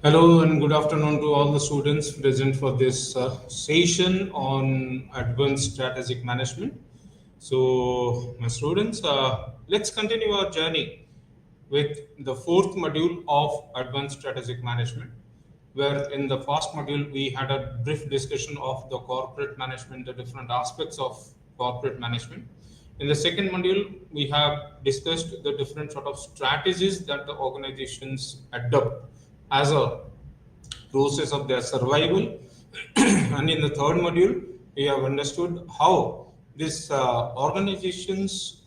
Hello and good afternoon to all the students present for this session on advanced strategic management. So, my students, let's continue our journey with the fourth module of advanced strategic management, where in the first module we had a brief discussion of the corporate management, the different aspects of corporate management. In the second module, we have discussed the different sort of strategies that the organizations adopt as a process of their survival. And in the third module, we have understood how these organizations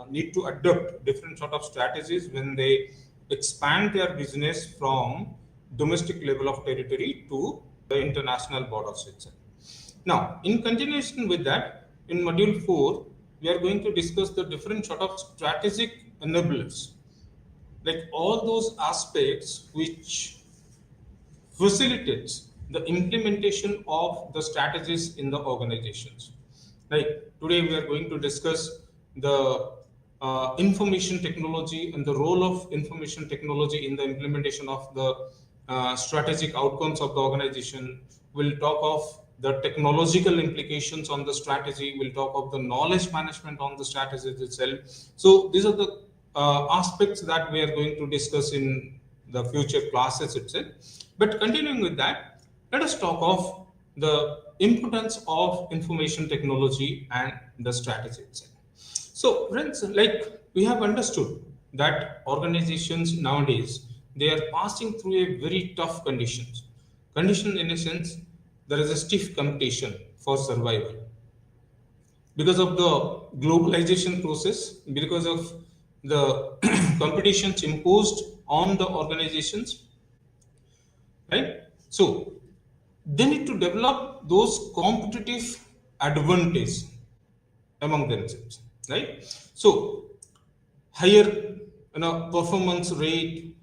need to adopt different sort of strategies when they expand their business from domestic level of territory to the international borders itself. Now, in continuation with that, in module 4, we are going to discuss the different sort of strategic enablers, like all those aspects which facilitates the implementation of the strategies in the organizations. Like today, we are going to discuss the information technology and the role of information technology in the implementation of the strategic outcomes of the organization. We'll talk of the technological implications on the strategy. We'll talk of the knowledge management on the strategies itself. So these are the aspects that we are going to discuss in the future classes itself. But continuing with that, let us talk of the importance of information technology and the strategy itself. So, friends, like we have understood that organizations nowadays they are passing through a very tough conditions. Condition in a sense, there is a stiff competition for survival because of the globalization process, because of the competitions imposed on the organizations, right? So they need to develop those competitive advantage among themselves, right? So higher performance rate,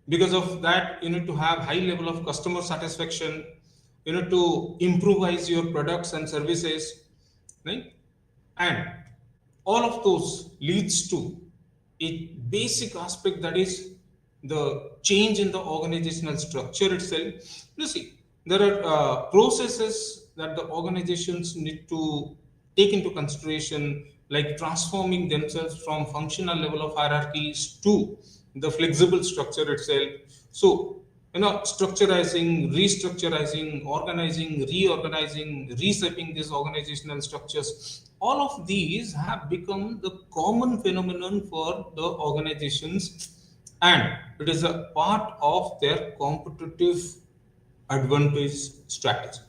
because of that you need to have high level of customer satisfaction, you need to improvise your products and services, right? And all of those leads to a basic aspect, that is the change in the organizational structure itself. You see, there are processes that the organizations need to take into consideration, like transforming themselves from functional level of hierarchies to the flexible structure itself. So, structurizing, restructurizing, organizing, reorganizing, reshaping these organizational structures, all of these have become the common phenomenon for the organizations, and it is a part of their competitive advantage strategy.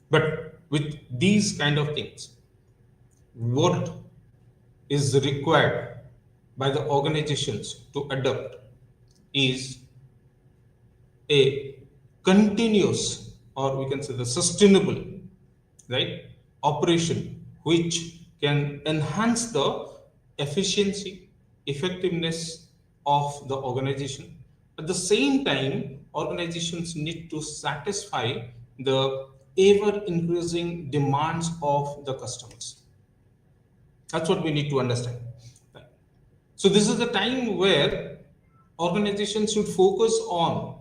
But with these kind of things, what is required by the organizations to adopt is a continuous, or we can say the sustainable, right, operation which can enhance the efficiency, effectiveness of the organization. At the same time, organizations need to satisfy the ever increasing demands of the customers. That's what we need to understand. So this is the time where organizations should focus on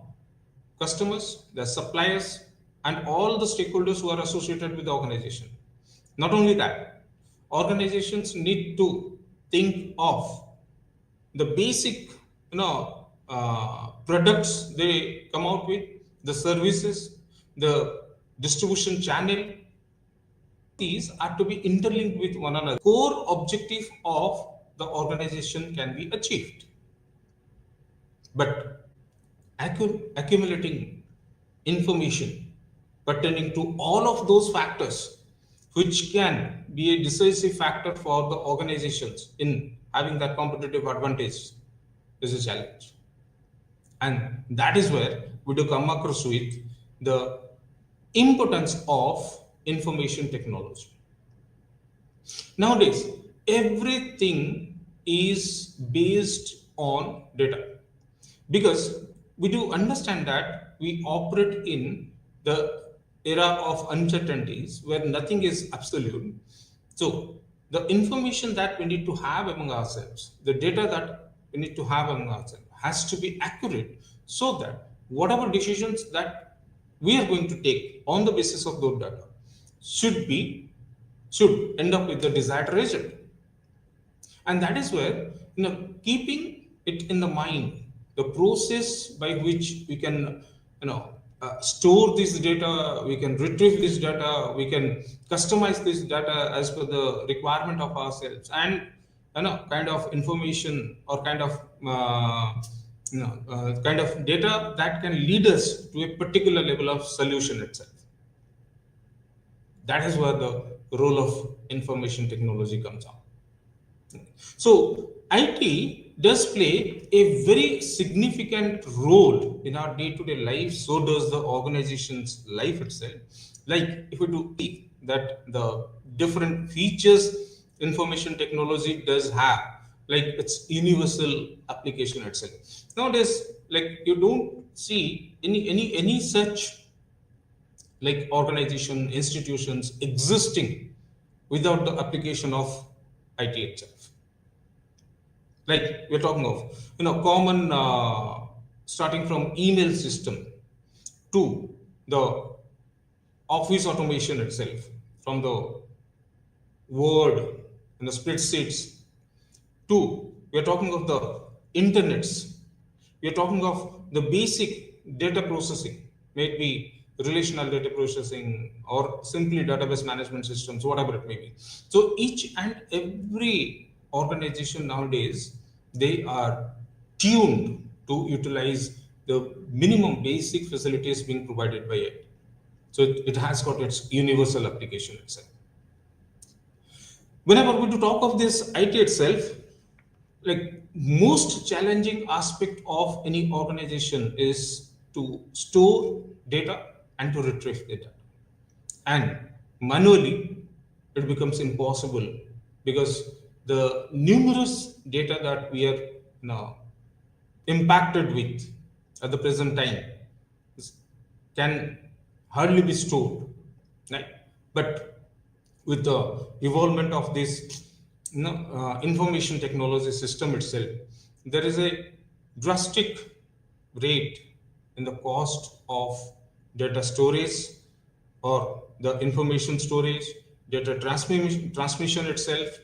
customers, their suppliers, and all the stakeholders who are associated with the organization. Not only that, organizations need to think of the basic, products they come out with, the services, the distribution channel. These are to be interlinked with one another. Core objective of the organization can be achieved, but accumulating information pertaining to all of those factors, which can be a decisive factor for the organizations in having that competitive advantage, is a challenge. And that is where we do come across with the importance of information technology. Nowadays, everything is based on data, because we do understand that we operate in the era of uncertainties where nothing is absolute. So the information that we need to have among ourselves, the data that we need to have among ourselves, has to be accurate so that whatever decisions that we are going to take on the basis of those data should be should end up with the desired result. And that is where, keeping it in the mind, the process by which we can, store this data, we can retrieve this data, we can customize this data as per the requirement of ourselves, and kind of information or kind of data that can lead us to a particular level of solution itself. That is where the role of information technology comes on. So IT does play a very significant role in our day-to-day life. So does the organization's life itself. Like if we do see that the different features information technology does have, like its universal application itself. Nowadays, like you don't see any such like organization, institutions existing without the application of IT itself. Like we're talking of, common starting from email system to the office automation itself, from the Word and the spreadsheets to we're talking of the internets. We're talking of the basic data processing, maybe relational data processing or simply database management systems, whatever it may be. So each and every organization nowadays, they are tuned to utilize the minimum basic facilities being provided by it. So it has got its universal application itself. Whenever we to talk of this IT itself, like most challenging aspect of any organization is to store data and to retrieve data. And manually, it becomes impossible because the numerous data that we are now impacted with at the present time can hardly be stored, right? But with the evolvement of this information technology system itself, there is a drastic rate in the cost of data storage or the information storage, data transmission itself,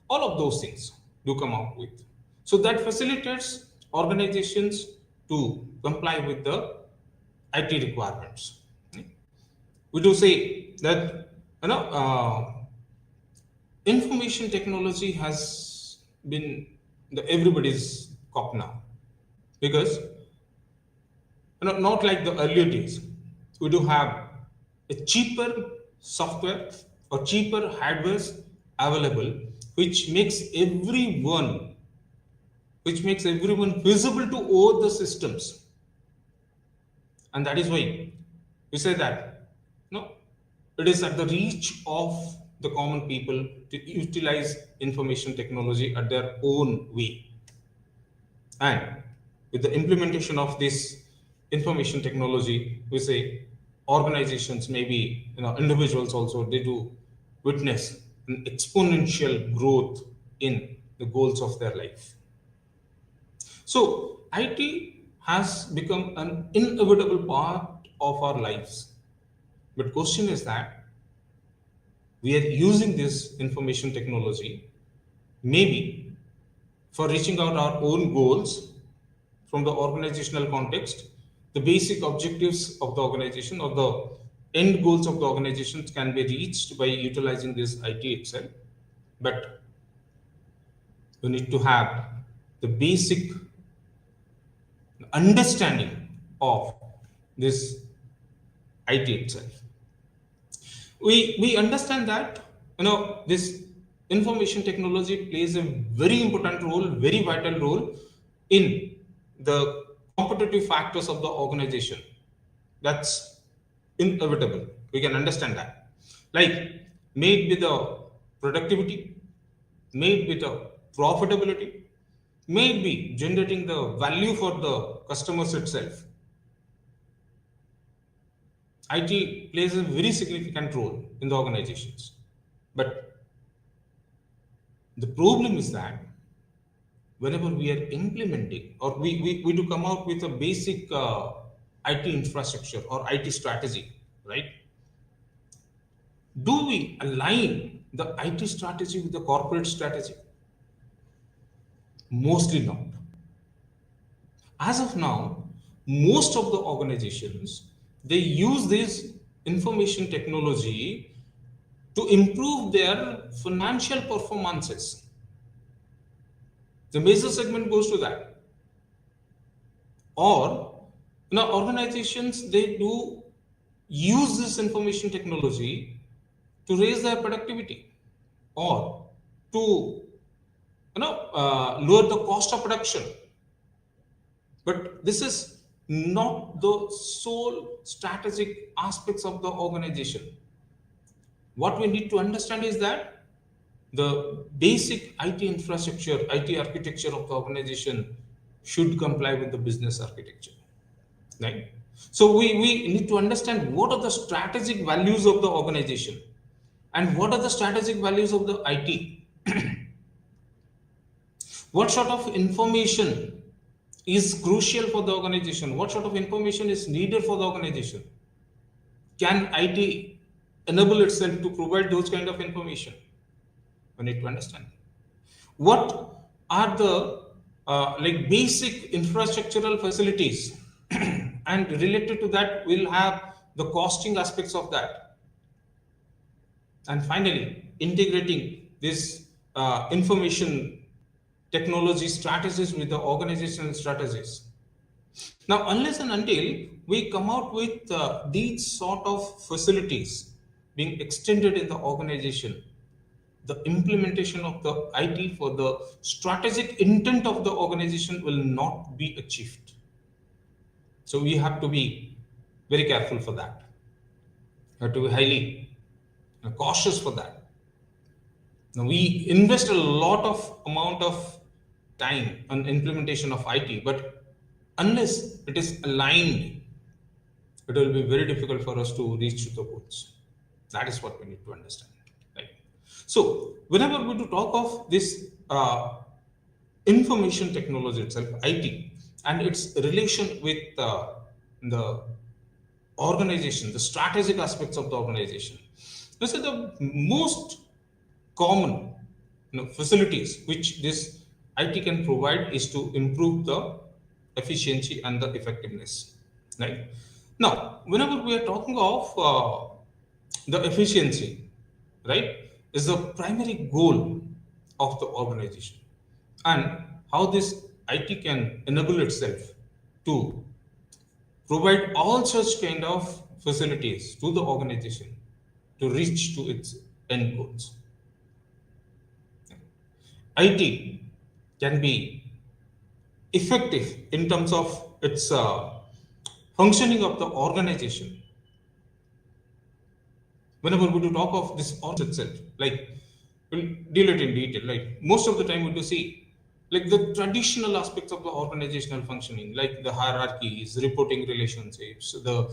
all of those things do come out with. So that facilitates organizations to comply with the IT requirements. We do say that information technology has been the everybody's cop now, because not like the earlier days. We do have a cheaper software or cheaper hardware available, which makes everyone visible to all the systems. And that is why we say that it is at the reach of the common people to utilize information technology at their own way. And with the implementation of this information technology, we say organizations, maybe individuals also, they do witness an exponential growth in the goals of their life. So IT has become an inevitable part of our lives. But question is that we are using this information technology maybe for reaching out our own goals from the organizational context. The basic objectives of the organization or the end goals of the organizations can be reached by utilizing this IT itself. But you need to have the basic understanding of this IT itself. We understand that this information technology plays a very important role, very vital role in the competitive factors of the organization. That's inevitable. We can understand that. Like made with the productivity, made with the profitability, may be generating the value for the customers itself. IT plays a very significant role in the organizations. But the problem is that whenever we are implementing or we do come out with a basic IT infrastructure or IT strategy, right? Do we align the IT strategy with the corporate strategy? Mostly not. As of now, most of the organizations, they use this information technology to improve their financial performances. The major segment goes to that. Or, organizations, they do use this information technology to raise their productivity or to lower the cost of production. But this is not the sole strategic aspects of the organization. What we need to understand is that the basic IT infrastructure, IT architecture of the organization should comply with the business architecture. Right? So we need to understand what are the strategic values of the organization and what are the strategic values of the IT. What sort of information is crucial for the organization? What sort of information is needed for the organization? Can IT enable itself to provide those kind of information? We need to understand. What are the basic infrastructural facilities? And related to that, we'll have the costing aspects of that. And finally, integrating this information technology strategies with the organizational strategies. Now, unless and until we come out with these sort of facilities being extended in the organization, the implementation of the IT for the strategic intent of the organization will not be achieved. So we have to be very careful for that. We have to be highly cautious for that. Now, we invest a lot of amount of time on implementation of IT, but unless it is aligned, it will be very difficult for us to reach the goals. That is what we need to understand. Right? So, whenever we do talk of this information technology itself, IT, and its relation with the organization, the strategic aspects of the organization, these are the most common facilities which this IT can provide is to improve the efficiency and the effectiveness. Right? Now, whenever we are talking of the efficiency, right, is the primary goal of the organization, and how this IT can enable itself to provide all such kind of facilities to the organization to reach to its end goals. IT can be effective in terms of its functioning of the organization. Whenever we do talk of this org itself, like we'll deal it in detail. Like most of the time, we do see like the traditional aspects of the organizational functioning, like the hierarchies, reporting relationships, the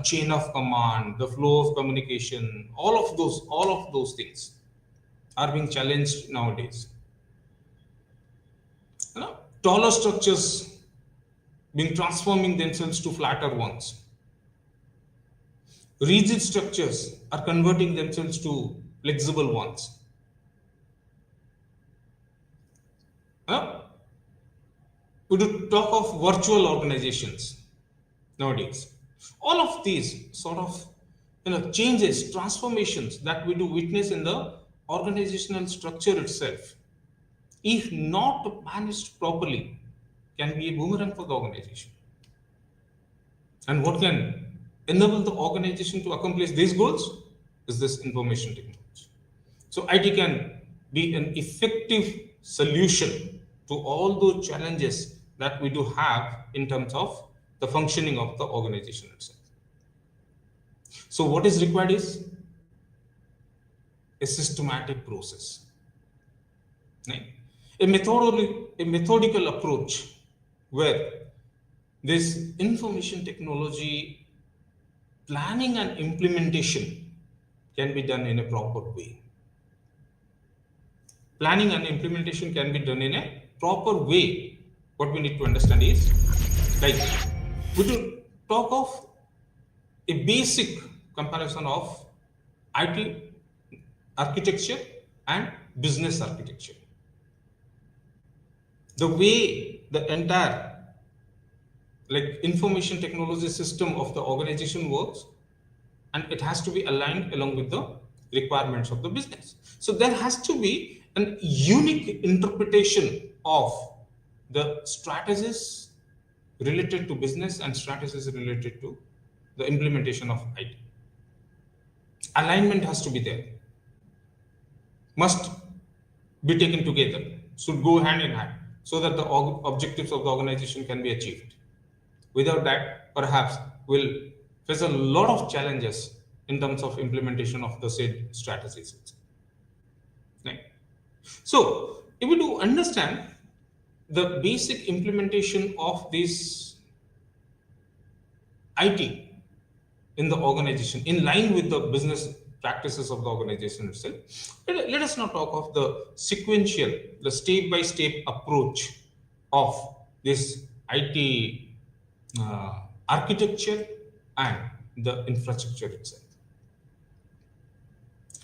chain of command, the flow of communication. All of those things are being challenged nowadays. Taller structures being transforming themselves to flatter ones. Rigid structures are converting themselves to flexible ones. We do talk of virtual organizations nowadays. All of these sort of changes, transformations that we do witness in the organizational structure itself, if not managed properly, can be a boomerang for the organization. And what can enable the organization to accomplish these goals is this information technology. So IT can be an effective solution to all those challenges that we do have in terms of the functioning of the organization itself. So what is required is a systematic process, right? A methodical approach where this information technology planning and implementation can be done in a proper way. Planning and implementation can be done in a proper way, what we need to understand is, like, we will talk of a basic comparison of IT architecture and business architecture. The way the entire like information technology system of the organization works, and it has to be aligned along with the requirements of the business. So there has to be an unique interpretation of the strategies related to business and strategies related to the implementation of IT. Alignment has to be there, must be taken together, should go hand in hand so that the objectives of the organization can be achieved. Without that, perhaps we'll face a lot of challenges in terms of implementation of the said strategies. Right? So, if we do understand the basic implementation of this IT in the organization in line with the business practices of the organization itself, let us now talk of the sequential, the step-by-step approach of this IT architecture and the infrastructure itself.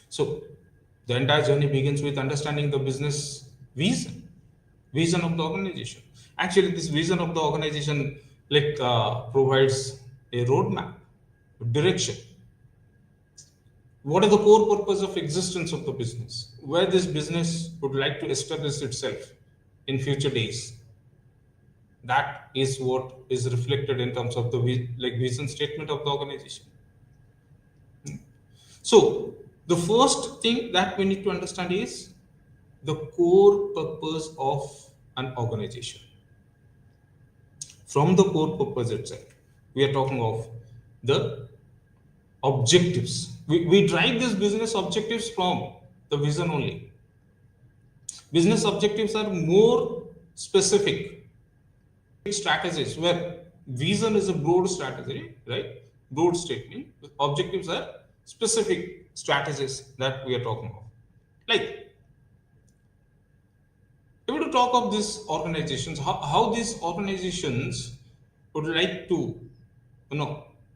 So the entire journey begins with understanding the business vision of the organization. Actually, this vision of the organization provides a roadmap, direction. What is the core purpose of existence of the business? Where this business would like to establish itself in future days? That is what is reflected in terms of the vision statement of the organization. So the first thing that we need to understand is the core purpose of an organization. From the core purpose itself, we are talking of the objectives. We drive these business objectives from the vision only. Business objectives are more specific strategies, where vision is a broad strategy, right? Broad statement. Objectives are specific strategies that we are talking of. Like, if we talk of these organizations, how these organizations would like to,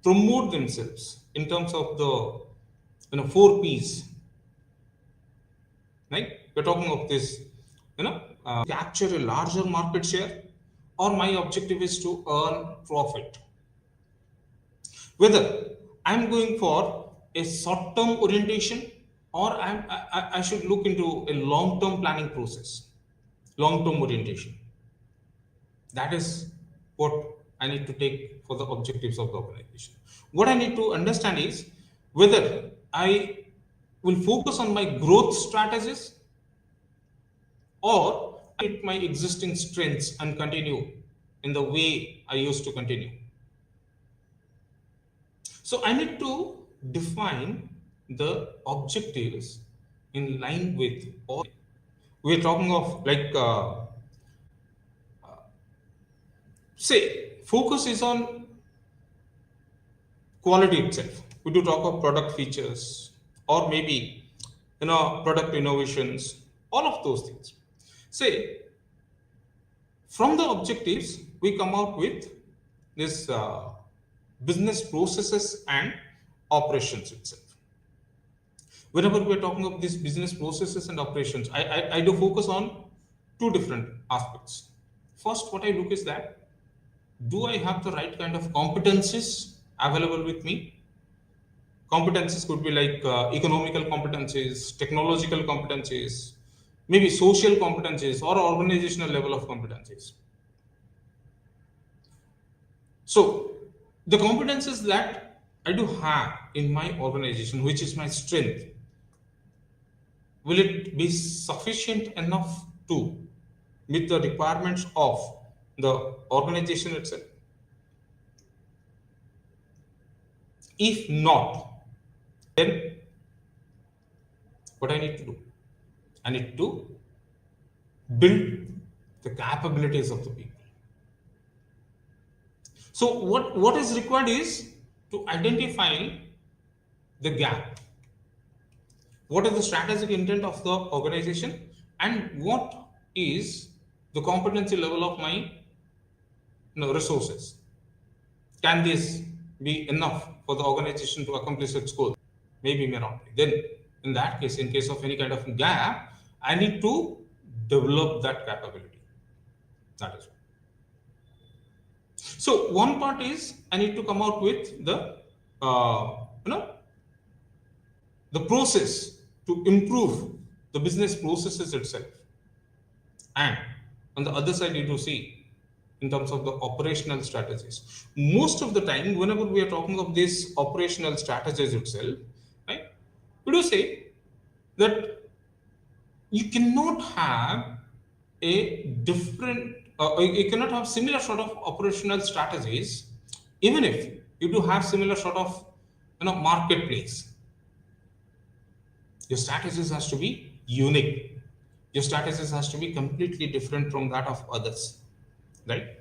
promote themselves in terms of the, 4 Ps. Right? We're talking of this, capture a larger market share, or my objective is to earn profit. Whether I'm going for a short-term orientation, or I should look into a long-term planning process, long-term orientation. That is what I need to take for the objectives of the organization. What I need to understand is whether I will focus on my growth strategies, or hit my existing strengths and continue in the way I used to continue. So I need to define the objectives in line with all. We're talking of say, focus is on quality itself. We do talk of product features, or maybe product innovations, all of those things. Say, from the objectives, we come out with this business processes and operations itself. Whenever we're talking of these business processes and operations, I do focus on 2 different aspects. First, what I look is that, do I have the right kind of competencies available with me? Competencies could be like economical competencies, technological competencies, maybe social competencies, or organizational level of competencies. So the competencies that I do have in my organization, which is my strength, will it be sufficient enough to meet the requirements of the organization itself? If not, then what I need to do? I need to build the capabilities of the people. So what is required is to identify the gap. What is the strategic intent of the organization, and what is the competency level of my resources. Can this be enough for the organization to accomplish its goal? Maybe may not be. Then, in that case, in case of any kind of gap, I need to develop that capability. That is. So one part is I need to come out with you know the process to improve the business processes itself, and on the other side you do see in terms of the operational strategies. Most of the time, whenever we are talking of these operational strategies itself, right, we do say that you cannot have a different, you cannot have similar sort of operational strategies, even if you do have similar sort of marketplace. Your strategies has to be unique. Your strategies has to be completely different from that of others, right?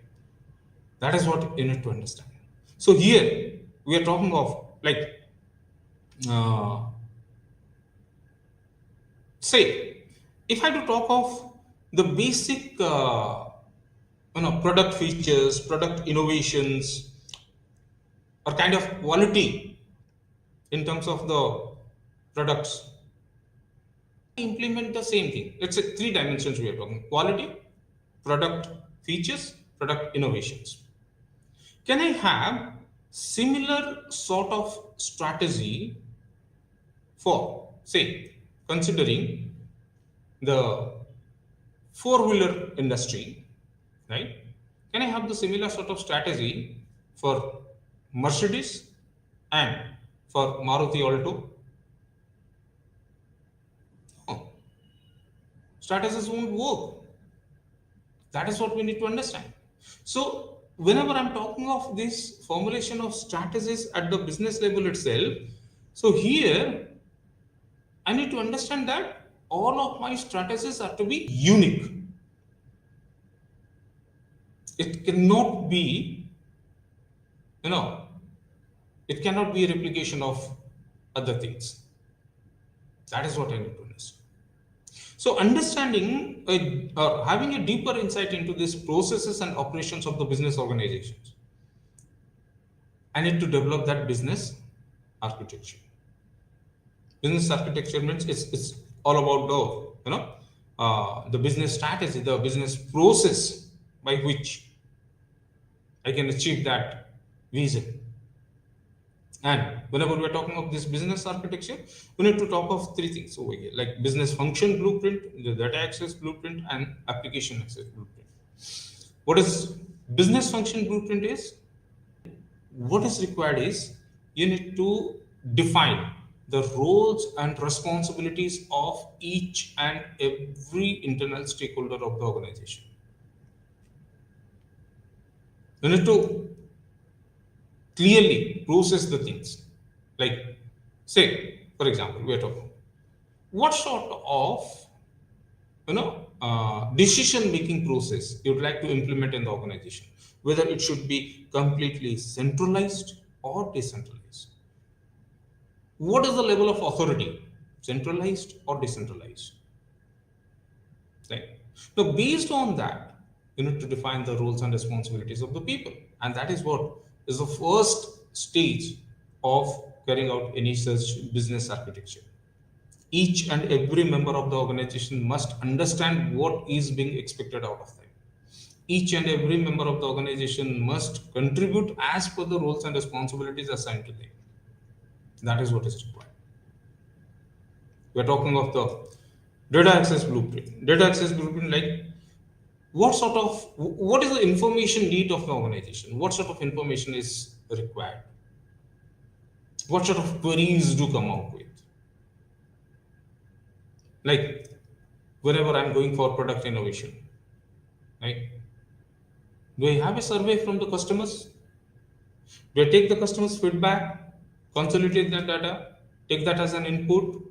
That is what you need to understand. So here we are talking of like, uh, say, if I do talk of the basic, product features, product innovations, or kind of quality in terms of the products, implement the same thing. Let's say three dimensions we are talking: quality, product features, product innovations. Can I have similar sort of strategy for, say, considering the four-wheeler industry, right? Can I have the similar sort of strategy for Mercedes and for Maruti Alto? No. Strategies won't work. That is what we need to understand. So, whenever I'm talking of this formulation of strategies at the business level itself, so here I need to understand that all of my strategies are to be unique. It cannot be, you know, it cannot be a replication of other things. That is what I need to understand. So, understanding or having a deeper insight into these processes and operations of the business organizations, I need to develop that business architecture. Business architecture means it's all about the business strategy, the business process by which I can achieve that vision. And whenever we're talking of this business architecture, we need to talk of three things over here, like business function blueprint, the data access blueprint, and application access blueprint. What is business function blueprint is? What is required is you need to define the roles and responsibilities of each and every internal stakeholder of the organization. You need to clearly process the things. Like, say, for example, we are talking what sort of decision making process you would like to implement in the organization, whether it should be completely centralized or decentralized. What is the level of authority, centralized or decentralized? Right. Now, based on that, you need to define the roles and responsibilities of the people, and that is what is the first stage of carrying out any such business architecture. Each and every member of the organization must understand what is being expected out of them. Each and every member of the organization must contribute as per the roles and responsibilities assigned to them. That is what is required. We are talking of the data access blueprint. Data access blueprint, like what is the information need of the organization? What sort of information is required? What sort of queries do come out with? Like whenever I'm going for product innovation, right? Do I have a survey from the customers? Do I take the customers' feedback, consolidate that data, take that as an input?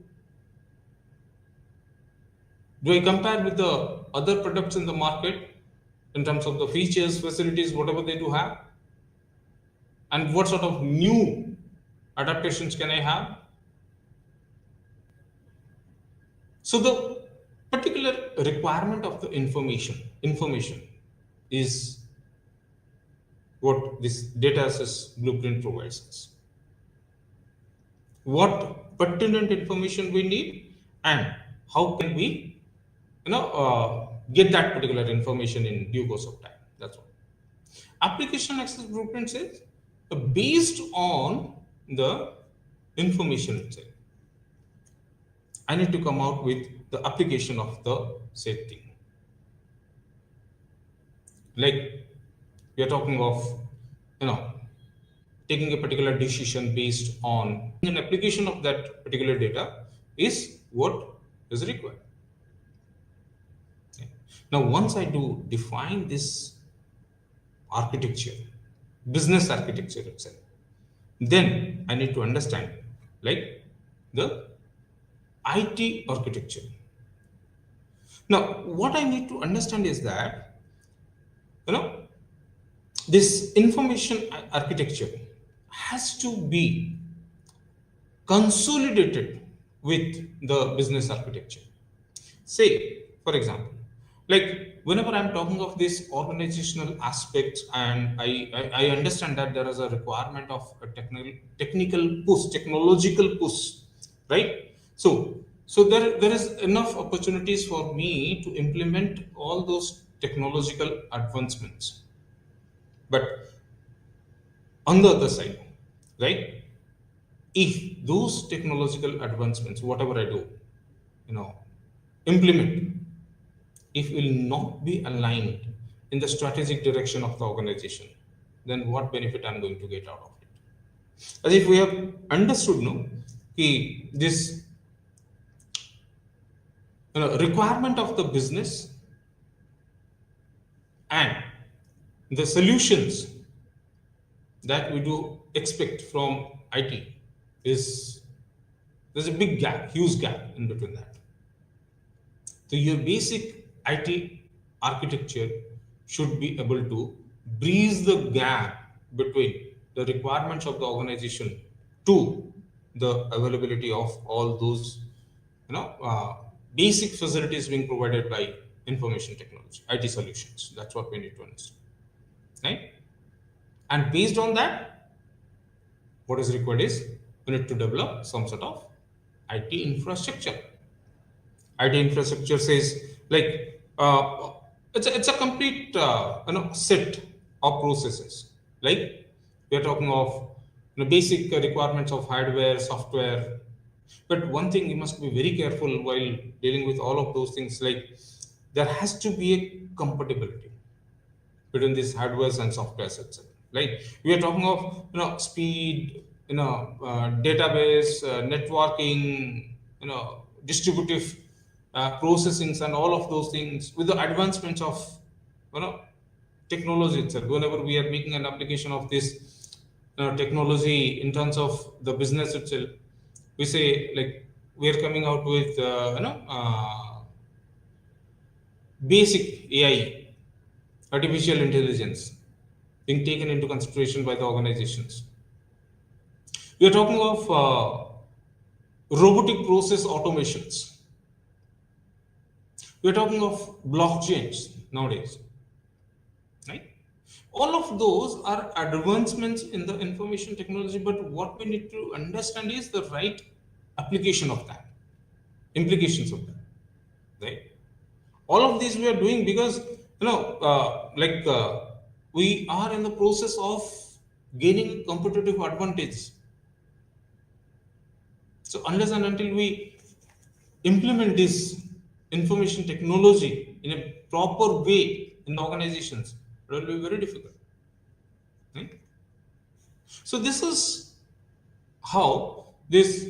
Do I compare with the other products in the market in terms of the features, facilities, whatever they do have? And what sort of new adaptations can I have? So the particular requirement of the information is what this data access blueprint provides us. What pertinent information we need and how can we get that particular information in due course of time. That's all. Application access blueprint says based on the information itself, I need to come out with the application of the said thing. Like we are talking of, taking a particular decision based on an application of that particular data is what is required. Okay. Now, once I do define this architecture, business architecture itself, then I need to understand like the IT architecture. Now, what I need to understand is that, this information architecture has to be consolidated with the business architecture. Say, for example, like whenever I'm talking of this organizational aspects, and I understand that there is a requirement of a technical push, technological push, right? So there is enough opportunities for me to implement all those technological advancements. But on the other side, right? If those technological advancements, whatever I do, implement, if will not be aligned in the strategic direction of the organization, then what benefit I'm going to get out of it? As if we have understood, no, this requirement of the business and the solutions that we do expect from IT is there's a big gap, huge gap in between that. So your basic IT architecture should be able to bridge the gap between the requirements of the organization to the availability of all those basic facilities being provided by information technology, IT solutions. That's what we need to understand, right? And based on that, what is required is we need to develop some sort of IT infrastructure. IT infrastructure says like it's a complete set of processes. Like we are talking of basic requirements of hardware, software. But one thing you must be very careful while dealing with all of those things. Like there has to be a compatibility between these hardwares and softwares itself. Like we are talking of speed, database, networking, distributive processings, and all of those things with the advancements of technology itself. Whenever we are making an application of this technology in terms of the business itself, we say like we are coming out with basic AI, artificial intelligence, being taken into consideration by the organizations. We are talking of robotic process automations. We are talking of blockchains nowadays, right? All of those are advancements in the information technology, but what we need to understand is the right application of that, implications of that, right? All of these we are doing because we are in the process of gaining competitive advantage. So unless and until we implement this information technology in a proper way in the organizations, it will be very difficult. Right? So this is how this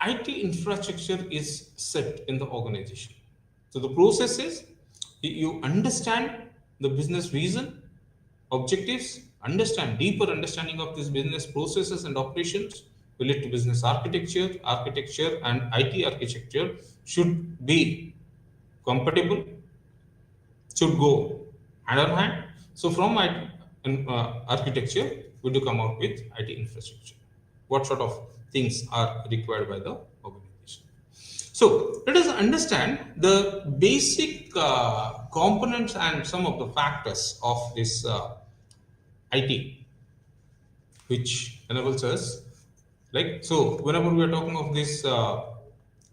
IT infrastructure is set in the organization. So the process is you understand the business reason, objectives, understand deeper understanding of this business processes and operations relate to business architecture and IT architecture should be compatible, should go hand on hand. So from architecture, we do come out with IT infrastructure. What sort of things are required by the organization? So let us understand the basic components and some of the factors of this IT, which enables us, like, so whenever we are talking of this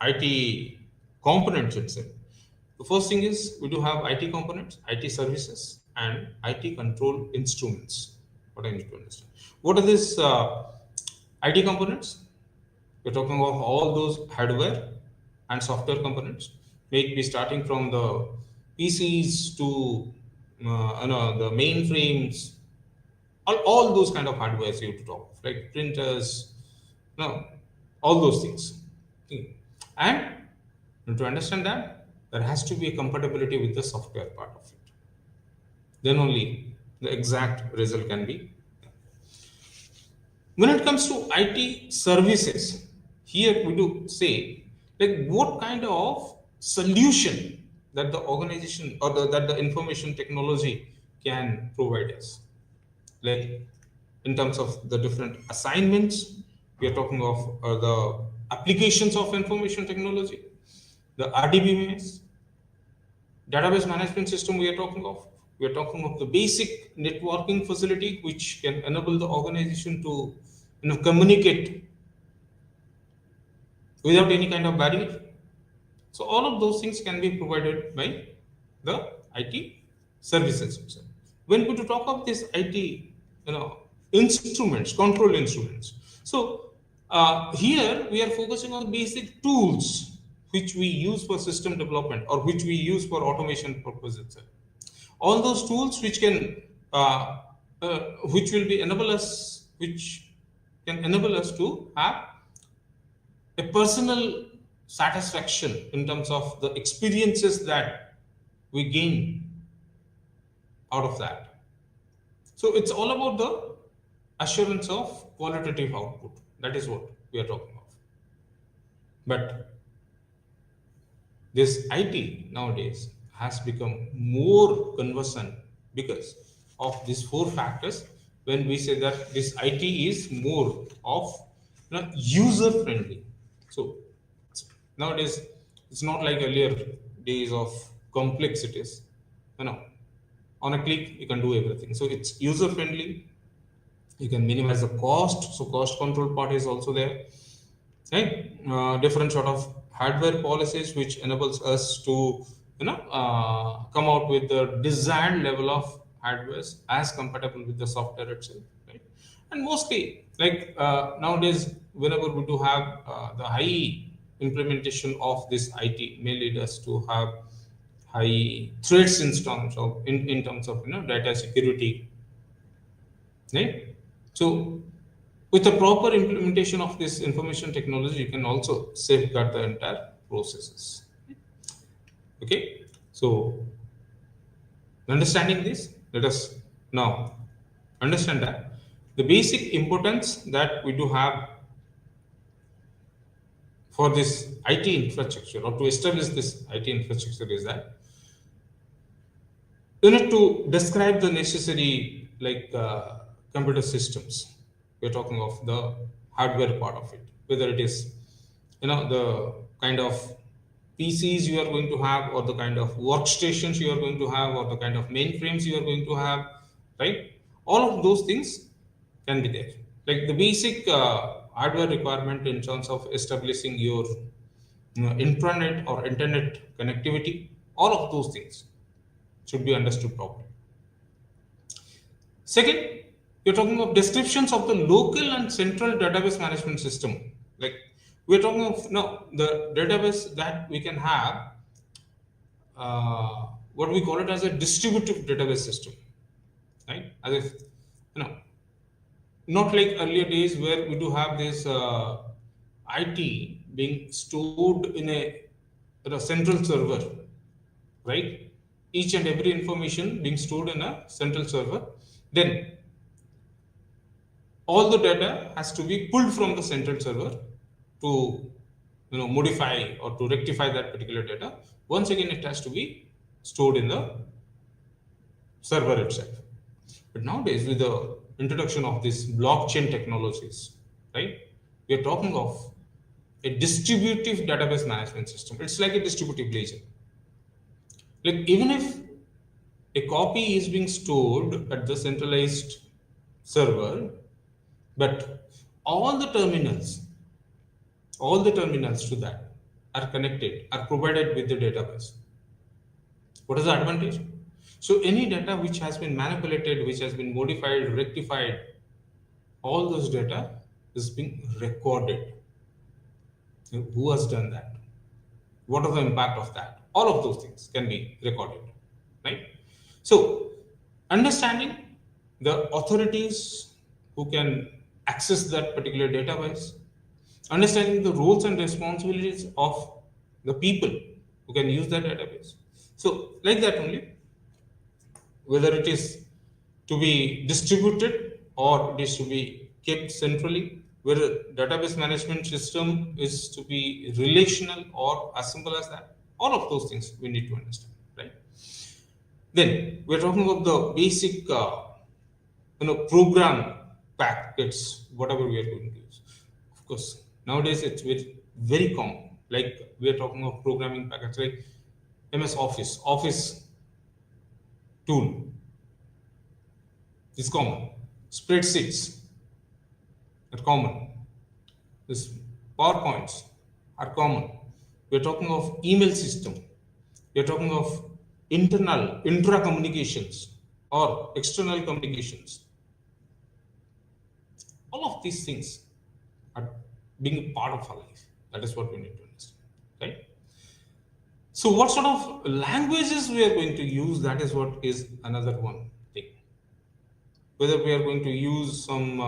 IT components itself, the first thing is we do have IT components, IT services, and IT control instruments. What I need to understand. What are these IT components? We're talking about all those hardware and software components. May it be starting from the PCs to the mainframes, all those kind of hardwares you have to talk of, like printers, no, all those things. Okay. And to understand that, there has to be a compatibility with the software part of it. Then only the exact result can be. When it comes to IT services, here we do say, like, what kind of solution that the organization or that the information technology can provide us. Like, in terms of the different assignments, we are talking of the applications of information technology, the RDBMS, database management system we are talking of. We are talking of the basic networking facility which can enable the organization to communicate without any kind of barrier. So all of those things can be provided by the IT services itself. When we talk of this IT, instruments, control instruments. So here we are focusing on basic tools which we use for system development or which we use for automation purposes itself. All those tools uh, which will be enable us, which can enable us to have a personal satisfaction in terms of the experiences that we gain out of that. So it's all about the assurance of qualitative output. That is what we are talking of. But this IT nowadays has become more conversant because of these four factors. When we say that this IT is more of user friendly. So nowadays it's not like earlier days of complexities. You know, on a click you can do everything. So it's user friendly. You can minimize the cost. So cost control part is also there, right? Different sort of hardware policies which enables us to come out with the desired level of hardwares as compatible with the software itself, right? And mostly, like nowadays, whenever we do have the high implementation of this IT may lead us to have high threats in terms of data security, right? So with a proper implementation of this information technology, you can also safeguard the entire processes. Okay, so understanding this, let us now understand that the basic importance that we do have for this IT infrastructure or to establish this IT infrastructure is that you need to describe the necessary computer systems. We're talking of the hardware part of it, whether it is the kind of PCs you are going to have, or the kind of workstations you are going to have, or the kind of mainframes you are going to have, right? All of those things can be there. Like the basic hardware requirement in terms of establishing your intranet or internet connectivity, all of those things should be understood properly. Second, you're talking of descriptions of the local and central database management system. Like we're talking of the database that we can have, what we call it as a distributive database system, right? As if not like earlier days where we do have this IT being stored in a central server, right? Each and every information being stored in a central server. Then all the data has to be pulled from the central server to modify or to rectify that particular data. Once again, it has to be stored in the server itself. But nowadays, with the introduction of these blockchain technologies, right, we are talking of a distributive database management system. It's like a distributive ledger. Like even if a copy is being stored at the centralized server, but all the terminals, all the terminals to that are connected, are provided with the database. What is the advantage? So any data which has been manipulated, which has been modified, rectified, all those data is being recorded. Who has done that? What are the impact of that? All of those things can be recorded, right? So understanding the authorities who can access that particular database, understanding the roles and responsibilities of the people who can use that database. So like that only, whether it is to be distributed or it is to be kept centrally, whether database management system is to be relational or as simple as that, all of those things we need to understand, right? Then we're talking about the basic, program packets, whatever we are going to use. Of course, nowadays it's very common. Like we are talking of programming packets like MS Office tool is common. Spreadsheets are common. This PowerPoints are common. We're talking of email system. We're talking of internal intra communications or external communications. All of these things are being part of our life. That is what we need to understand, right? So, what sort of languages we are going to use? That is what is another one thing. Whether we are going to use some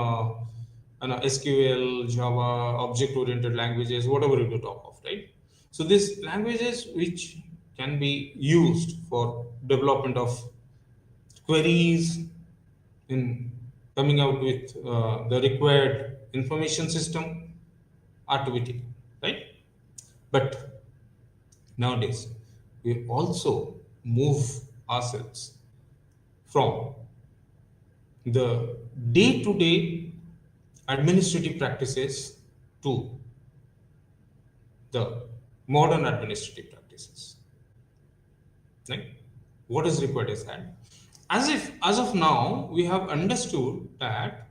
SQL, Java, object-oriented languages, whatever you talk of, right? So these languages which can be used for development of queries in coming out with the required information system are to be taken, right? But nowadays, we also move ourselves from the day-to-day administrative practices to the modern administrative practices. Right? What is required is that, as of now, we have understood that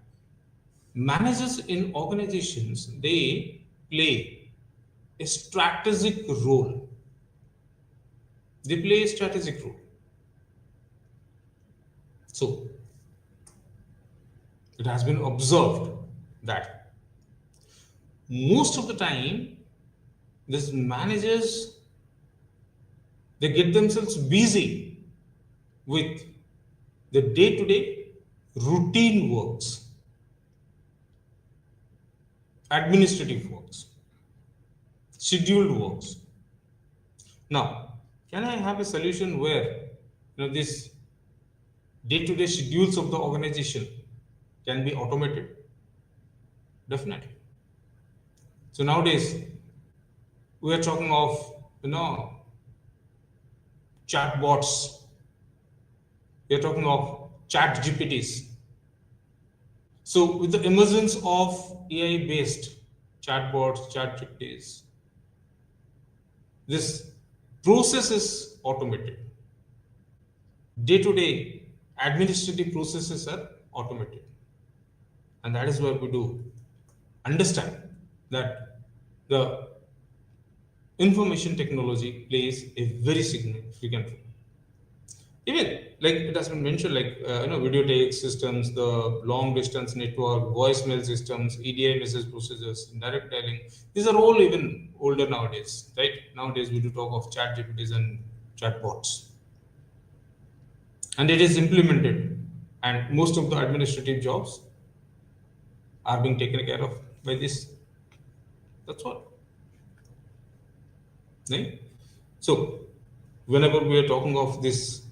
managers in organizations, they play a strategic role. They play a strategic role. So it has been observed that most of the time these managers, they get themselves busy with the day-to-day routine works, administrative works, scheduled works. Now, can I have a solution where this day-to-day schedules of the organization can be automated? Definitely. So nowadays we are talking of chatbots. We are talking of chat GPTs. So with the emergence of AI-based chatbots, chat GPTs, this process is automated. Day-to-day administrative processes are automated. And that is where we do understand that the information technology plays a very significant role. Even like it has been mentioned, like video take systems, the long distance network, voicemail systems, EDI message procedures, direct dialing. These are all even older nowadays, right? Nowadays we do talk of chat GPTs and chatbots, and it is implemented, and most of the administrative jobs are being taken care of by this. That's what. Right? So, whenever we are talking of this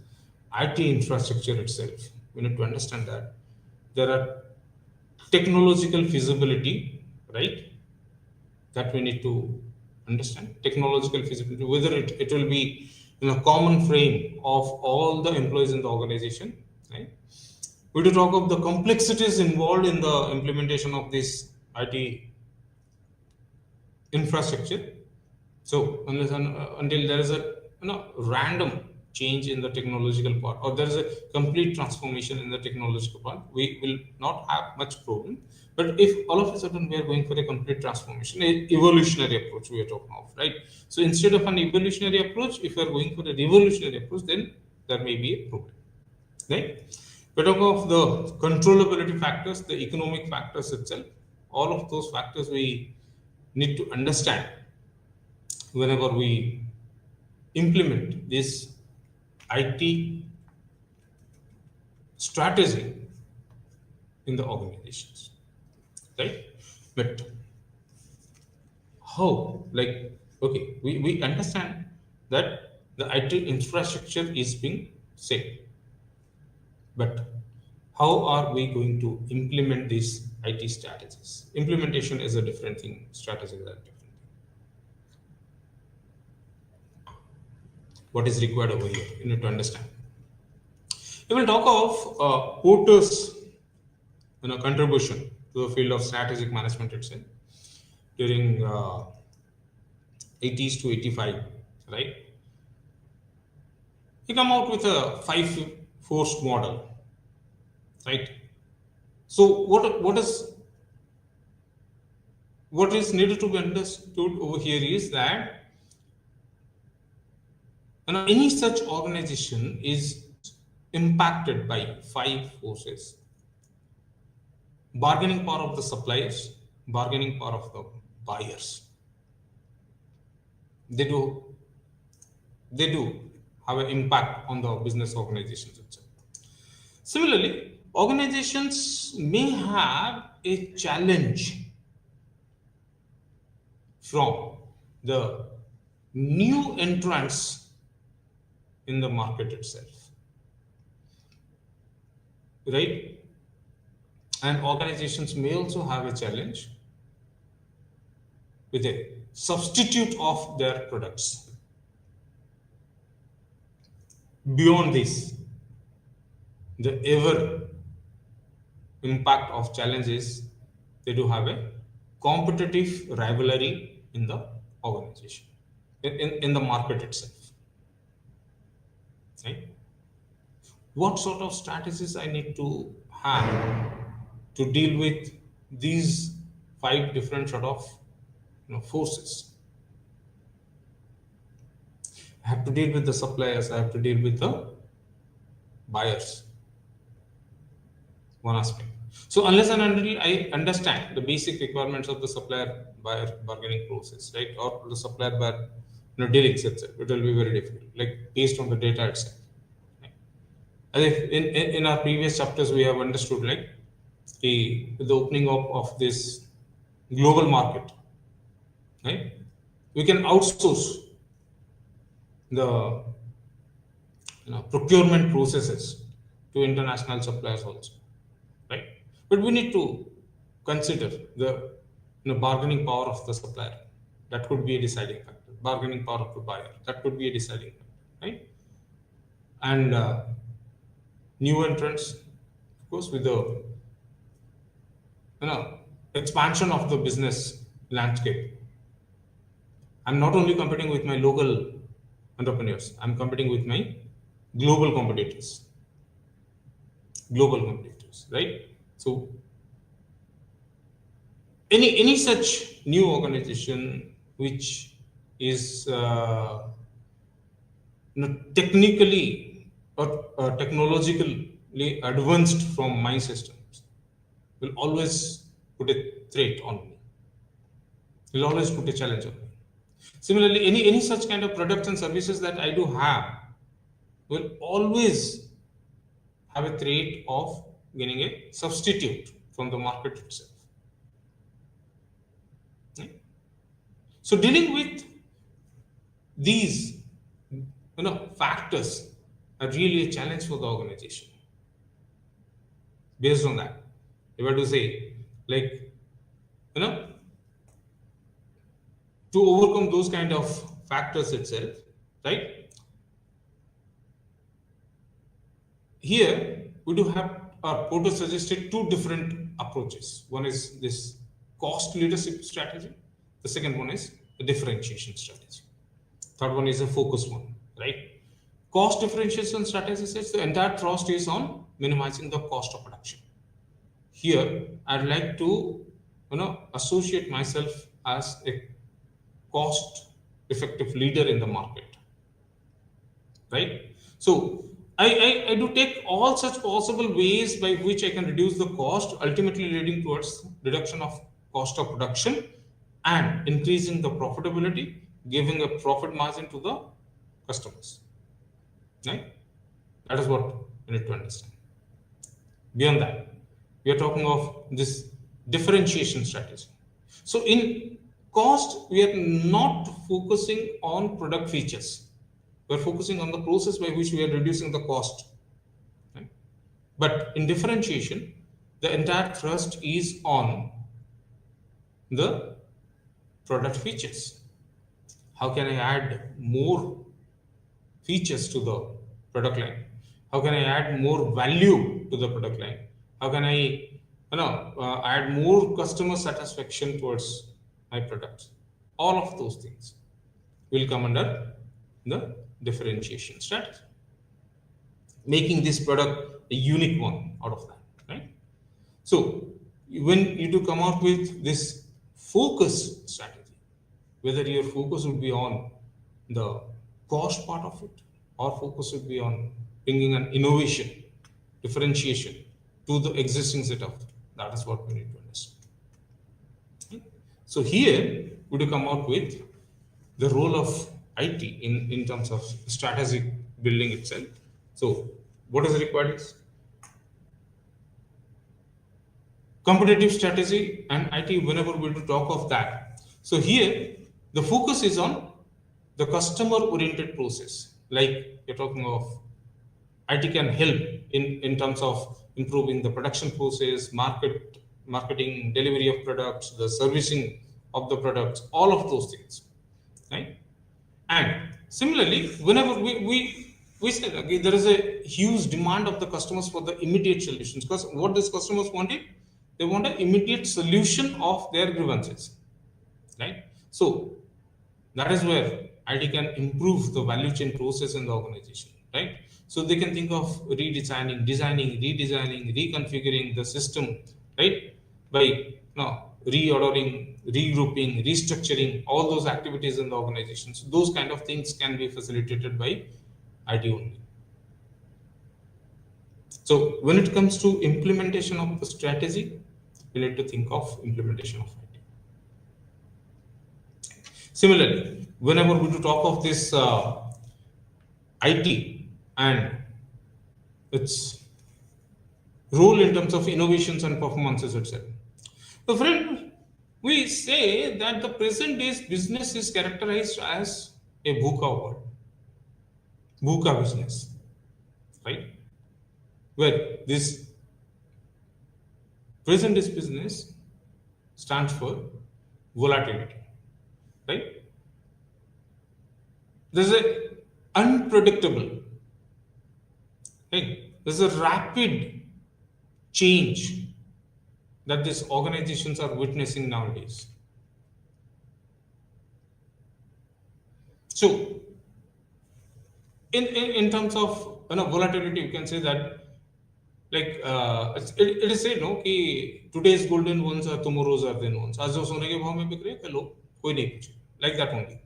IT infrastructure itself, we need to understand that there are technological feasibility, right? That we need to understand. Technological feasibility, whether it will be in a common frame of all the employees in the organization, right? We do talk of the complexities involved in the implementation of this IT infrastructure. So until there is a random change in the technological part, or there is a complete transformation in the technological part, we will not have much problem. But if all of a sudden we are going for a complete transformation, a evolutionary approach we are talking of, right? So instead of an evolutionary approach, if we are going for a revolutionary approach, then there may be a problem, right? We talk of the controllability factors, the economic factors itself. All of those factors we need to understand whenever we implement this IT strategy in the organizations, right? But how? Like, okay, we understand that the IT infrastructure is being set, but how are we going to implement these IT strategies? Implementation is a different thing, strategy is a different thing. What is required over here? You need to understand. We will talk of Porter's contribution to the field of strategic management itself during 80s to 85, right? He come out with a five forced model, right? So what is needed to be understood over here is that any such organization is impacted by five forces: bargaining power of the suppliers, bargaining power of the buyers. They do they do have an impact on the business organizations itself. Similarly, organizations may have a challenge from the new entrants in the market itself, right? And organizations may also have a challenge with a substitute of their products. Beyond this, the ever impact of challenges, they do have a competitive rivalry in the organization, in the market itself, right? What sort of strategies I need to have to deal with these five different sort of forces? I have to deal with the suppliers, I have to deal with the buyers, one aspect. So unless and until I understand the basic requirements of the supplier buyer bargaining process, right, or the supplier buyer dealings itself, it will be very difficult, like based on the data itself. Right? As if in our previous chapters we have understood, like the opening up of this global market, right? We can outsource the procurement processes to international suppliers also, right? But we need to consider the bargaining power of the supplier. That could be a deciding factor. Bargaining power of the buyer. That could be a deciding factor, right? And new entrants, of course, with the expansion of the business landscape. I'm not only competing with my local entrepreneurs. I'm competing with my global competitors. Global competitors, right? So any such new organization which is technically or technologically advanced from my systems will always put a threat on me, will always put a challenge on me. Similarly, any such kind of products and services that I do have will always have a threat of getting a substitute from the market itself. Right? So dealing with these factors are really a challenge for the organization. Based on that, if I were to say, like, to overcome those kind of factors itself, right? Here we do have our Porter suggested two different approaches. One is this cost leadership strategy, The second one is the differentiation strategy. Third one is a focus one, right? Cost differentiation strategy says the entire thrust is on minimizing the cost of production. Here, I'd like to, associate myself as a cost-effective leader in the market, right? So I do take all such possible ways by which I can reduce the cost, ultimately leading towards reduction of cost of production and increasing the profitability, giving a profit margin to the customers. Right? That is what we need to understand. Beyond that, we are talking of this differentiation strategy. So in cost, we are not focusing on product features. We're focusing on the process by which we are reducing the cost. Right? But in differentiation, the entire thrust is on the product features. How can I add more features to the product line? How can I add more value to the product line? How can I add more customer satisfaction towards my products? All of those things will come under the differentiation strategy, making this product a unique one out of that, right? So when you do come out with this focus strategy, whether your focus would be on the cost part of it or focus would be on bringing an innovation, differentiation to the existing setup, that is what we need to understand. So here we do come out with the role of IT in terms of strategic building itself. So what is required is competitive strategy and IT whenever we do talk of that. So here the focus is on the customer oriented process. Like you're talking of IT can help in terms of improving the production process, marketing, delivery of products, the servicing of the products, all of those things, right? And similarly, whenever we said okay, there is a huge demand of the customers for the immediate solutions, because what these customers wanted, they want an immediate solution of their grievances, right? So that is where IT can improve the value chain process in the organization, right? So they can think of redesigning, designing, redesigning, reconfiguring the system, right? By reordering, regrouping, restructuring, all those activities in the organization. So those kind of things can be facilitated by IT only. So when it comes to implementation of the strategy, we need to think of implementation of IT. Similarly, whenever we do talk of this IT and its role in terms of innovations and performances itself. So friend, we say that the present day's business is characterized as a VUCA world. VUCA business, right? Where this present day's business stands for volatility, right? There's a unpredictable, right? There's a rapid change that these organizations are witnessing nowadays. So, in terms of volatility, you can say that like it is said no कि today's golden ones are tomorrow's are then ones. आज जो सोने के भाव में बिक रहे हैं कल कोई नहीं पूछे, like that only.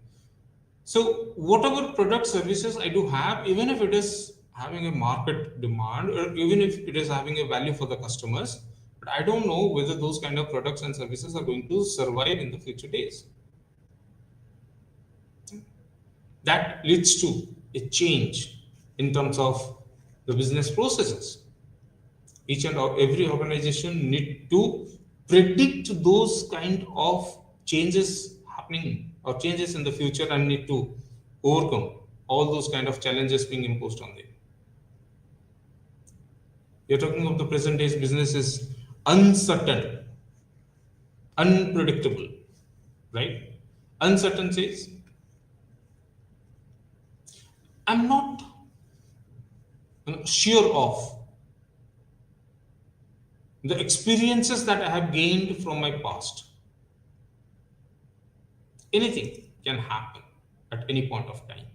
So whatever product services I do have, even if it is having a market demand or even if it is having a value for the customers, but I don't know whether those kind of products and services are going to survive in the future days. That leads to a change in terms of the business processes. Each and every organization need to predict those kind of changes happening or changes in the future and need to overcome all those kind of challenges being imposed on them. You're talking of the present day's business is uncertain, unpredictable, right? Uncertain says, I'm not sure of the experiences that I have gained from my past. anything can happen at any point of time,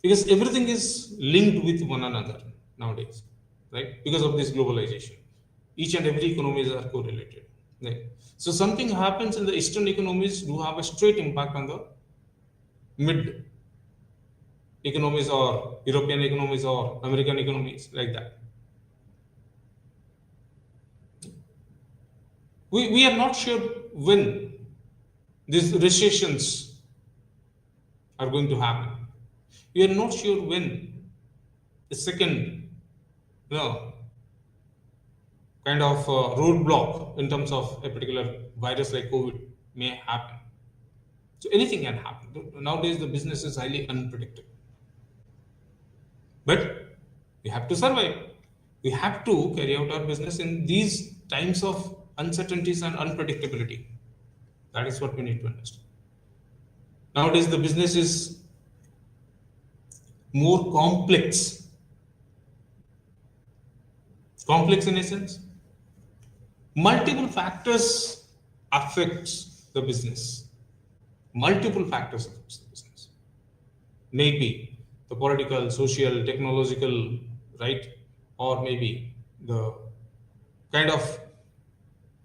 because everything is linked with one another nowadays, right? Because of this globalization, each and every economies are correlated, right? So something happens in the eastern economies do have a straight impact on the mid economies or European economies or American economies, like that. We are not sure when these recessions are going to happen. We are not sure when the second, you know, kind of roadblock in terms of a particular virus like COVID may happen. So anything can happen. Nowadays, the business is highly unpredictable. But we have to survive. We have to carry out our business in these times of uncertainties and unpredictability. That is what we need to understand. Nowadays, the business is more complex. Complex in a sense. Multiple factors affects the business. Multiple factors affects the business. Maybe the political, social, technological, right? Or maybe the kind of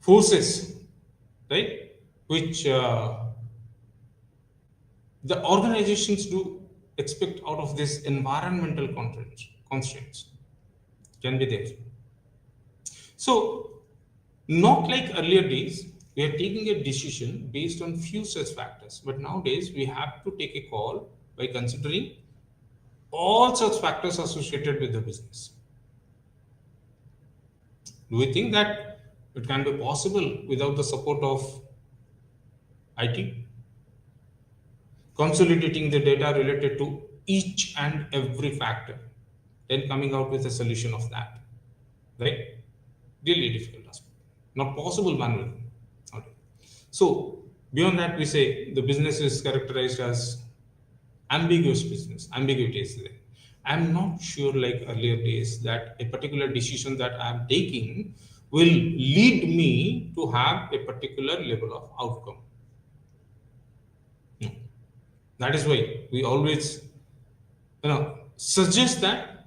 forces, right? Which the organizations do expect out of this environmental constraints can be there. So, not like earlier days, we are taking a decision based on few such factors, but nowadays we have to take a call by considering all such factors associated with the business. Do we think that it can be possible without the support of IT? Consolidating the data related to each and every factor, then coming out with a solution of that, right? Really difficult aspect. Not possible manually. Okay. So beyond that, we say the business is characterized as ambiguous business. Ambiguity is there. I'm not sure, like earlier days, that a particular decision that I'm taking will lead me to have a particular level of outcome. No. That is why we always, suggest that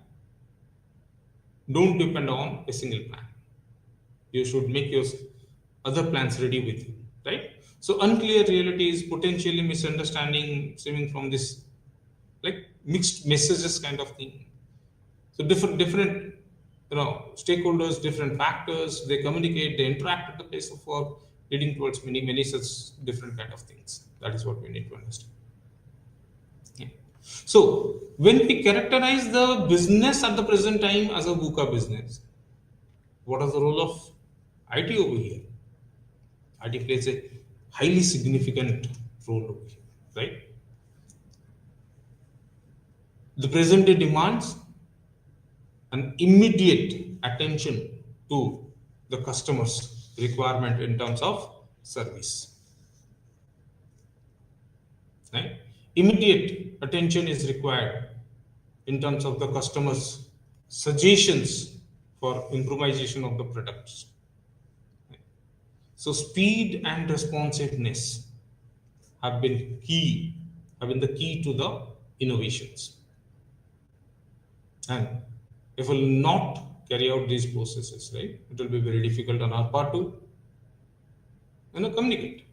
don't depend on a single plan. You should make your other plans ready with you, right? So unclear realities, potentially misunderstanding stemming from this, like mixed messages kind of thing. So different, stakeholders, different factors, they communicate, they interact at the place of work, leading towards many such different kind of things. That is what we need to understand. Yeah. So when we characterize the business at the present time as a VUCA business, what is the role of IT over here? IT plays a highly significant role over here, right? The present day demands an immediate attention to the customer's requirement in terms of service, right? Immediate attention is required in terms of the customer's suggestions for improvisation of the products. So speed and responsiveness have been the key to the innovations. And if we will not carry out these processes, right, it will be very difficult on our part to communicate.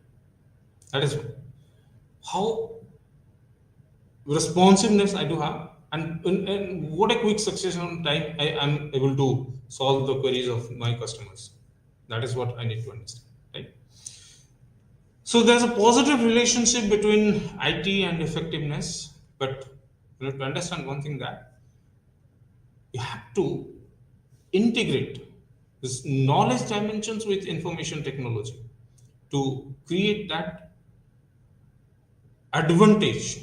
That is how responsiveness I do have, and what a quick succession of time I am able to solve the queries of my customers. That is what I need to understand, right? So there's a positive relationship between IT and effectiveness, but you need to understand one thing, that you have to integrate this knowledge dimensions with information technology to create that advantage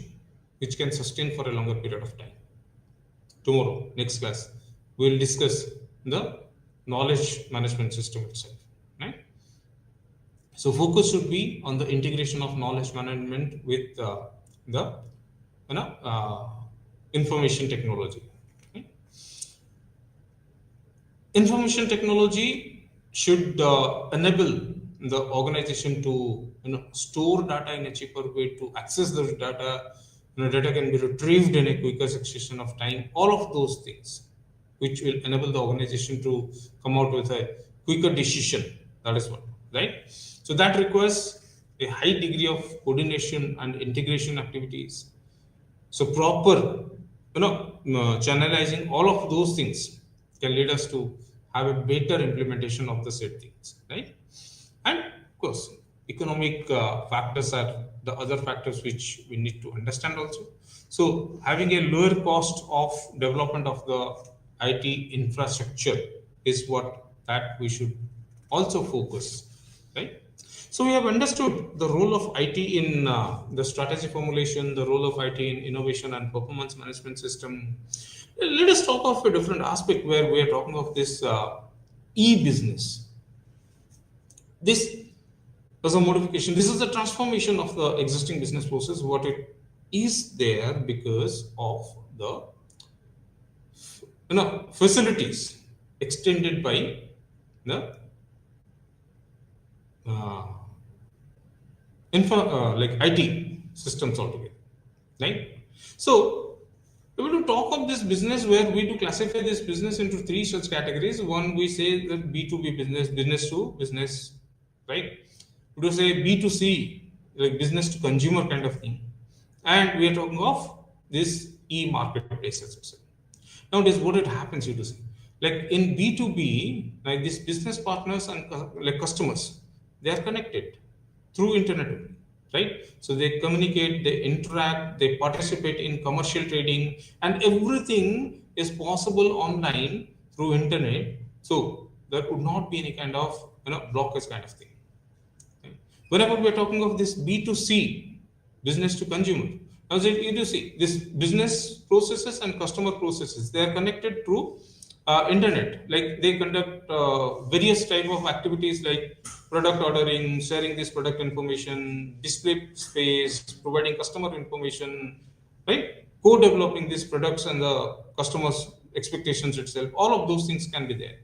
which can sustain for a longer period of time. Tomorrow, next class, we will discuss the knowledge management system itself, right? So focus should be on the integration of knowledge management with the information technology. Okay? Information technology should enable the organization to store data in a cheaper way, to access the data. Data can be retrieved in a quicker succession of time. All of those things, which will enable the organization to come out with a quicker decision. That is what, right? So that requires a high degree of coordination and integration activities. So proper, channelizing all of those things can lead us to have a better implementation of the said things, right? And of course, economic factors are the other factors which we need to understand also. So having a lower cost of development of the IT infrastructure is what that we should also focus, right? So we have understood the role of IT in the strategy formulation, the role of IT in innovation and performance management system. Let us talk of a different aspect where we are talking of this e-business. This was a modification. This is a transformation of the existing business process. What it is there because of the facilities extended by the like IT systems altogether, right? So we will talk of this business where we do classify this business into three such categories. One, we say that B2B business, business to business, right? We do say B2C, like business to consumer kind of thing. And we are talking of this e-marketplaces itself. Nowadays, what it happens, you to see, like in B2B, like these business partners and like customers, they are connected through internet, right? So they communicate, they interact, they participate in commercial trading, and everything is possible online through internet. So there would not be any kind of blockage kind of thing. Okay? Whenever we are talking of this B2C, business to consumer, now you do see this business processes and customer processes, they are connected through internet. Like they conduct various type of activities like product ordering, sharing this product information, display space, providing customer information, right? Co-developing these products and the customers' expectations itself. All of those things can be there.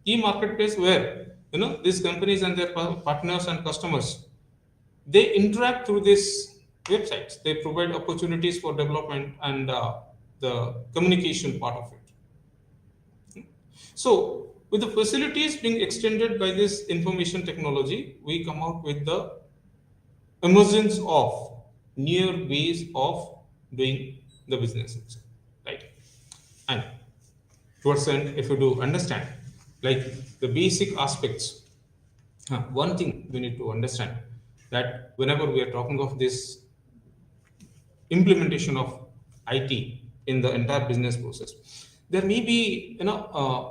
E-marketplace where these companies and their partners and customers, they interact through these websites. They provide opportunities for development and the communication part of it. So with the facilities being extended by this information technology, we come out with the emergence of newer ways of doing the business itself, right? And towards the end, if you do understand, like the basic aspects, one thing we need to understand that whenever we are talking of this implementation of IT in the entire business process, there may be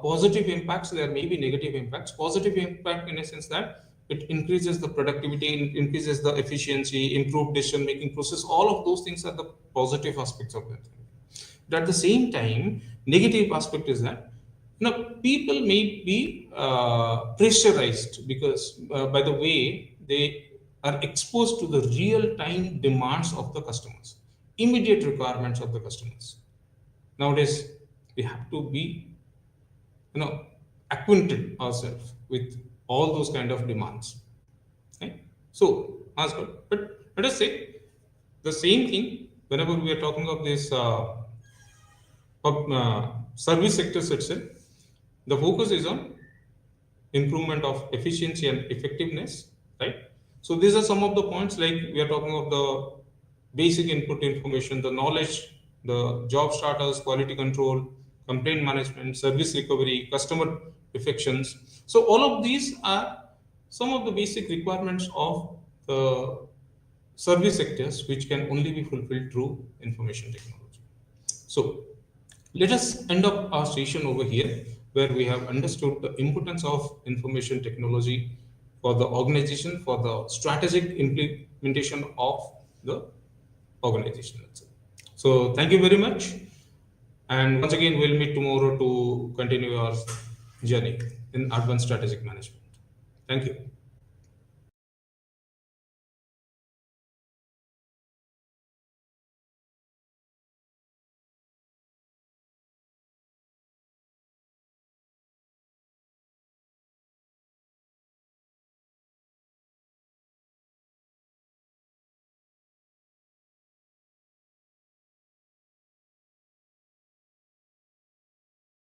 positive impacts, there may be negative impacts. Positive impact in a sense that it increases the productivity, increases the efficiency, improved decision making process. All of those things are the positive aspects of that. But at the same time, negative aspect is that people may be pressurized because by the way they are exposed to the real time demands of the customers, immediate requirements of the customers. Nowadays, we have to be, acquainted ourselves with all those kind of demands. Right? So, as well. But let us say the same thing whenever we are talking of this service sectors itself. The focus is on improvement of efficiency and effectiveness, right? So these are some of the points, like we are talking of the basic input information, the knowledge, the job starters, quality control, complaint management, service recovery, customer defections. So all of these are some of the basic requirements of the service sectors which can only be fulfilled through information technology. So let us end up our session over here where we have understood the importance of information technology for the organization, for the strategic implementation of the organization itself. So thank you very much. And once again, we'll meet tomorrow to continue our journey in advanced strategic management. Thank you.